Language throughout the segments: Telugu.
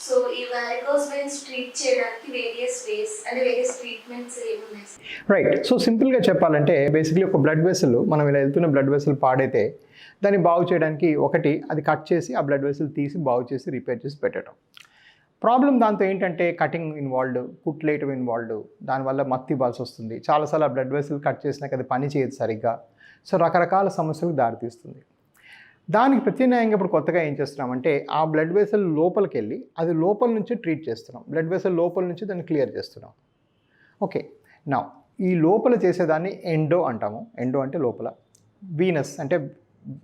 సో ఈ వారికోస్ వెయిన్స్ ట్రీట్ చేయడానికి వేరియస్ ట్రీట్మెంట్స్ ఏమున్నాయి? రైట్. సో సింపుల్గా చెప్పాలంటే బేసిక్లీ ఒక బ్లడ్ వెసల్ మనం ఇలా వెళ్తున్న బ్లడ్ వెసల్ పాడైతే దాన్ని బాగు చేయడానికి ఒకటి అది కట్ చేసి ఆ బ్లడ్ వెసల్ తీసి బాగు చేసి రిపేర్ చేసి పెట్టడం. ప్రాబ్లం దాంతో ఏంటంటే కటింగ్ ఇన్వాల్వ్డ్, కుట్లేయటం ఇన్వాల్వ్డ్, దానివల్ల మత్తి ఇవ్వాల్సి వస్తుంది. చాలాసార్లు ఆ బ్లడ్ వెసల్ కట్ చేసినాక అది పని చేయదు సరిగ్గా. సో రకరకాల సమస్యలకు దారితీస్తుంది. దానికి ప్రత్యామ్నాయంగా ఇప్పుడు కొత్తగా ఏం చేస్తున్నామంటే ఆ బ్లడ్ వెసల్ లోపలికి వెళ్ళి అది లోపల నుంచి ట్రీట్ చేస్తున్నాం. బ్లడ్ వెసల్ లోపల నుంచి దాన్ని క్లియర్ చేస్తున్నాం. ఓకే, నా ఈ లోపల చేసేదాన్ని ఎండో అంటాము. ఎండో అంటే లోపల, వీనస్ అంటే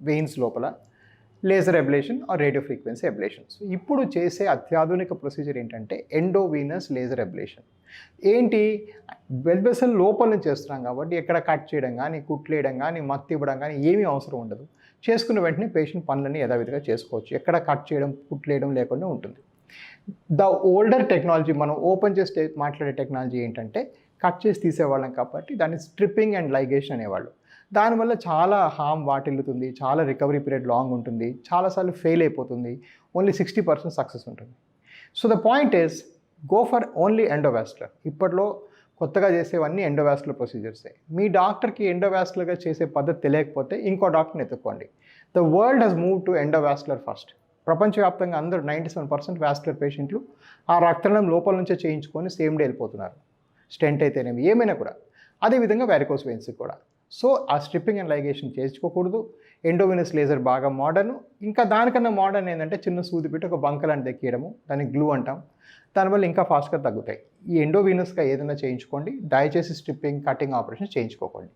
వెయిన్స్ లోపల, laser ablation or radio frequency ablation. So ఇప్పుడు చేసే అత్యాధునిక ప్రొసీజర్ ఏంటంటే ఎండోవీనస్ లేజర్ అబ్లేషన్. ఏంటి, బ్లడ్ వెసల్ లోపల నుంచి చేస్తున్నాం కాబట్టి ఎక్కడ కట్ చేయడం కానీ, కుట్లేయడం కానీ, మత్తి ఇవ్వడం కానీ ఏమీ అవసరం ఉండదు. చేసుకున్న వెంటనే పేషెంట్ పనులన్నీ యథావిధిగా చేసుకోవచ్చు. ఎక్కడ కట్ చేయడం, కుట్లేయడం లేకుండా ఉంటుంది. ద ఓల్డర్ టెక్నాలజీ, మనం ఓపెన్ చేసి మాట్లాడే టెక్నాలజీ ఏంటంటే కట్ చేసి తీసేవాళ్ళం కాబట్టి దాన్ని స్ట్రిప్పింగ్ అండ్ లైగేషన్ అనేవాళ్ళు. దానివల్ల చాలా హామ్ వాటిల్లుతుంది, చాలా రికవరీ పీరియడ్ లాంగ్ ఉంటుంది, చాలాసార్లు ఫెయిల్ అయిపోతుంది, ఓన్లీ 60% సక్సెస్ ఉంటుంది. So the point is go for only endovascular. ఇప్పట్లో కొత్తగా చేసేవన్నీ ఎండోవాస్కులర్ ప్రొసీజర్సే. మీ డాక్టర్కి ఎండోవాస్కులర్గా చేసే పద్ధతి తెలియకపోతే ఇంకో డాక్టర్ని ఎత్తుక్కోండి. The world has move to endovascular first. ప్రపంచవ్యాప్తంగా అందరూ 97% వాస్కులర్ పేషెంట్లు ఆ రక్తనాళం లోపల నుంచే చేయించుకొని సేమ్ డే వెళ్ళిపోతున్నారు. స్టెంట్ అయితేనేమి ఏమైనా కూడా. అదేవిధంగా వారికోస్ వెయిన్స్కి కూడా. సో ఆ స్ట్రిప్పింగ్ అండ్ లైగేషన్ చేసుకోకూడదు. ఎండోవినస్ లేజర్ బాగా మోడర్న్. ఇంకా దానికన్నా మోడర్న్ ఏంటంటే చిన్న సూది పెట్టి ఒక బంకలాంటి దెక్కియడము, దాన్ని గ్లూ అంటాం. దానివల్ల ఇంకా ఫాస్ట్గా తగ్గుతాయి. ఈ ఎండోవినస్గా ఏదైనా చేయించుకోండి. దయచేసి స్ట్రిప్పింగ్, కటింగ్ ఆపరేషన్ చేయించుకోకండి.